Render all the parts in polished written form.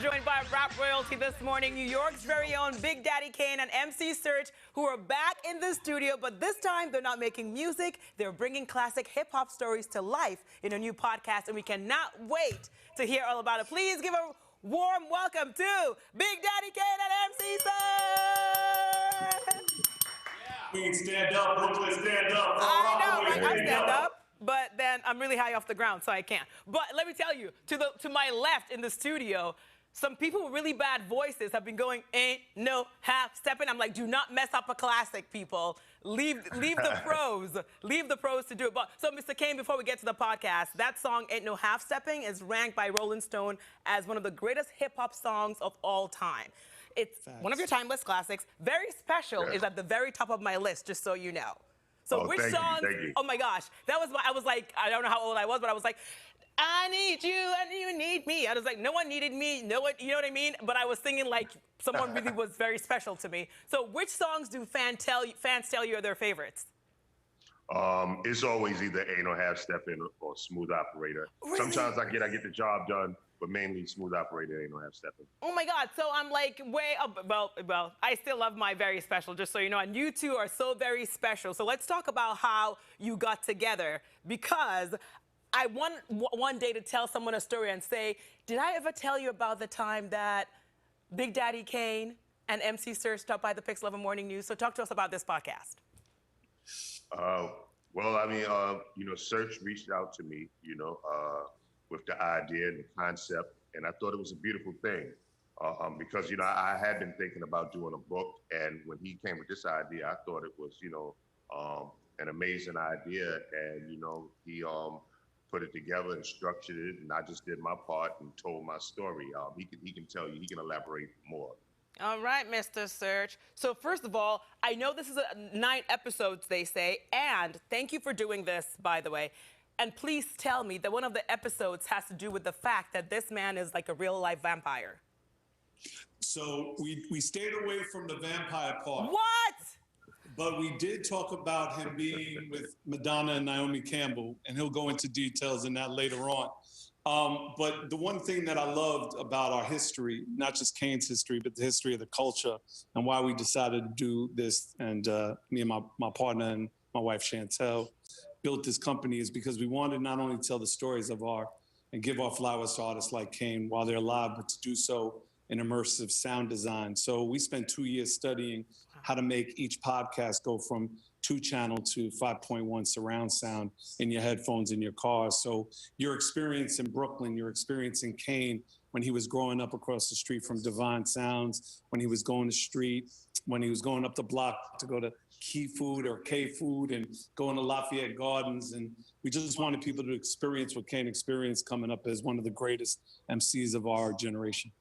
joined by rap royalty this morning, New York's very own Big Daddy Kane and MC Serch, who are back in the studio, but this time they're not making music. They're bringing classic hip-hop stories to life in a new podcast, and we cannot wait to hear all about it. Please give a warm welcome to Big Daddy Kane and MC Serch. Queen, stand up. Brooklyn, stand up. I know, right? I stand up. But then I'm really high off the ground, so I can't. But let me tell you, to my left in the studio, some people with really bad voices have been going, ain't no half stepping. I'm like, do not mess up a classic, people. Leave the pros. Leave the pros to do it. But so, Mr. Kane, before we get to the podcast, that song, Ain't No Half Stepping, is ranked by Rolling Stone as one of the greatest hip-hop songs of all time. It's one of your timeless classics. Very Special is at the very top of my list, just so you know. So which song? Oh my gosh, that was I was like, I don't know how old I was, but I was like, I need you and you need me. I was like, no one needed me, no one, you know what I mean? But I was singing like someone really was very special to me. So which songs do fans tell you are their favorites? It's always either Ain't No Half Stepping or Smooth Operator. Really? Sometimes I get the job done, but mainly Smooth Operator, Ain't No Half Stepping. Oh my God, so I'm like way up, well, I still love my Very Special, just so you know, and you two are so very special. So let's talk about how you got together, because I want one day to tell someone a story and say, did I ever tell you about the time that Big Daddy Kane and MC Serch stopped by the Pix 11 Morning News? So talk to us about this podcast. Well, I mean, Serch reached out to me, with the idea and the concept, and I thought it was a beautiful thing because, I had been thinking about doing a book, and when he came with this idea, I thought it was, an amazing idea, and, he put it together and structured it, and I just did my part and told my story. He can tell you, he can elaborate more. All right, Mr. Serch. So first of all, I know this is 9 episodes, they say, and thank you for doing this, by the way. And please tell me that one of the episodes has to do with the fact that this man is like a real-life vampire. So we stayed away from the vampire part. What? But we did talk about him being with Madonna and Naomi Campbell, and he'll go into details in that later on. But the one thing that I loved about our history, not just Kane's history, but the history of the culture and why we decided to do this, and me and my partner and my wife Chantel built this company, is because we wanted not only to tell the stories of and give our flowers to artists like Kane while they're alive, but to do so in immersive sound design. So we spent 2 years studying how to make each podcast go from 2-channel to 5.1 surround sound in your headphones in your car. So your experience in Brooklyn, your experience in Kane when he was growing up across the street from Divine Sounds, when he was going to street, when he was going up the block to go to Key Food or K Food and going to Lafayette Gardens. And we just wanted people to experience what Kane experienced coming up as one of the greatest MCs of our generation.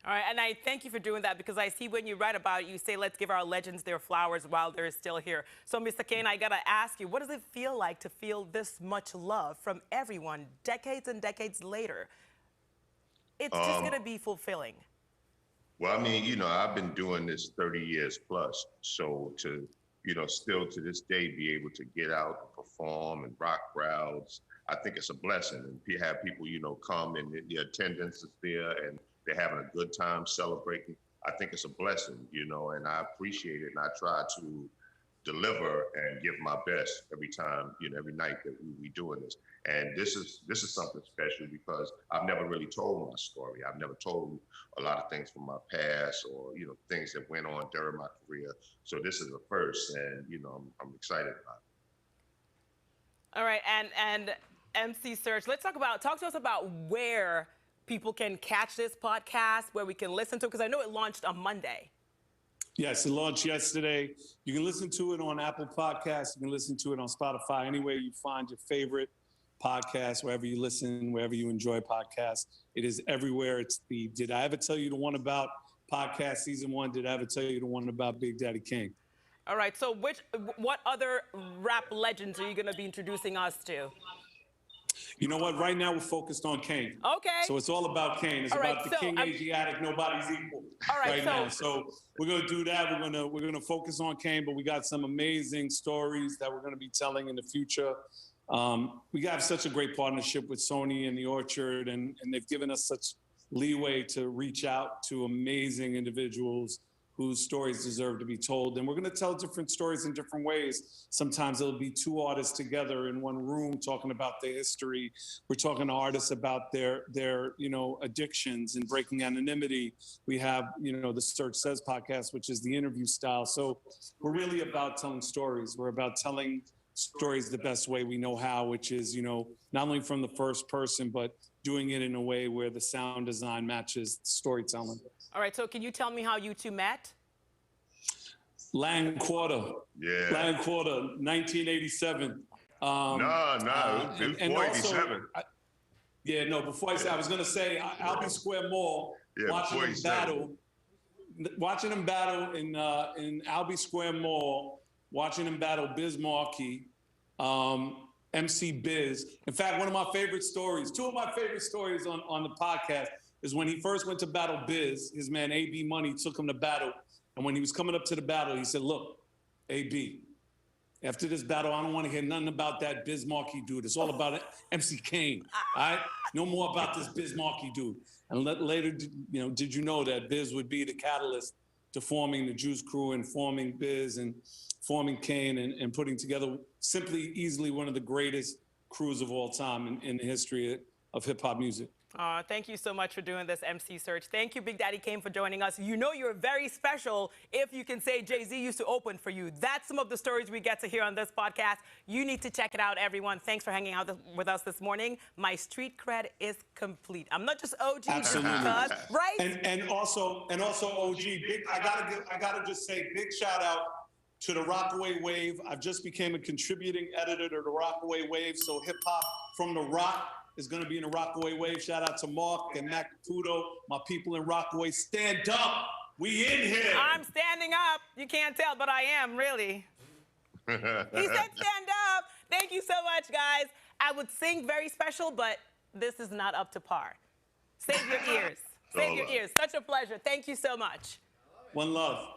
All right, and I thank you for doing that, because I see when you write about it, you say, let's give our legends their flowers while they're still here. So, Mr. Kane, I gotta ask you, what does it feel like to feel this much love from everyone decades and decades later? It's just gonna be fulfilling. Well, I mean, I've been doing this 30 years plus, so to, still to this day be able to get out and perform and rock crowds, I think it's a blessing. And have people, come and the attendance is there and they're having a good time celebrating. I think it's a blessing, and I appreciate it. And I try to deliver and give my best every time, every night that we doing this. And this is something special because I've never really told my story. I've never told a lot of things from my past or, things that went on during my career. So this is the first, and, I'm excited about it. All right, and MC Serch, talk to us about where people can catch this podcast, where we can listen to it, because I know it launched on Monday. Yes, it launched yesterday. You can listen to it on Apple Podcasts. You can listen to it on Spotify, anywhere you find your favorite podcast, wherever you listen, wherever you enjoy podcasts. It is everywhere. It's the Did I Ever Tell You the One About podcast season 1? Did I ever tell you the one about Big Daddy Kane? All right, so what other rap legends are you gonna be introducing us to? You know what? Right now we're focused on Kane. Okay. So it's all about Kane. It's about the King Asiatic. Nobody's equal. All right, now. So we're gonna do that. We're gonna focus on Kane, but we got some amazing stories that we're gonna be telling in the future. We have such a great partnership with Sony and the Orchard, and they've given us such leeway to reach out to amazing individuals whose stories deserve to be told. And we're going to tell different stories in different ways. Sometimes it'll be two artists together in one room talking about their history. We're talking to artists about their addictions and breaking anonymity. We have, the Serch Says podcast, which is the interview style. So we're really about telling stories. We're about telling stories the best way we know how, which is, not only from the first person, but doing it in a way where the sound design matches storytelling. All right, so can you tell me how you two met? Lang Quarter. Yeah. Lang Quarter, 1987. Before 87. Before I was going to say Albee Square Mall, watching them battle in Albee Square Mall, watching them battle Biz Markie, MC Biz. In fact, one of my favorite stories, two of my favorite stories on the podcast is when he first went to battle Biz, his man AB Money took him to battle. And when he was coming up to the battle, he said, look, AB, after this battle, I don't want to hear nothing about that Biz Markie dude. It's all about MC Kane, all right? No more about this Biz Markie dude. And later, did you know that Biz would be the catalyst to forming the Juice Crew and forming Biz and forming Kane and putting together simply, easily one of the greatest crews of all time in the history of hip-hop music. Thank you so much for doing this, MC Serch. Thank you, Big Daddy Kane, for joining us. You know you're very special if you can say Jay-Z used to open for you. That's some of the stories we get to hear on this podcast. You need to check it out, everyone. Thanks for hanging out with us this morning. My street cred is complete. I'm not just OG, absolutely, because, right? And also OG. I gotta just say big shout out to the Rockaway Wave. I've just became a contributing editor to the Rockaway Wave. So hip hop from the Rock is going to be in the Rockaway Wave. Shout out to Mark and Mac Caputo, my people in Rockaway. Stand up. We in here. I'm standing up. You can't tell, but I am, really. He said stand up. Thank you so much, guys. I would sing very special, but this is not up to par. Save your ears. Save your ears. Such a pleasure. Thank you so much. One love.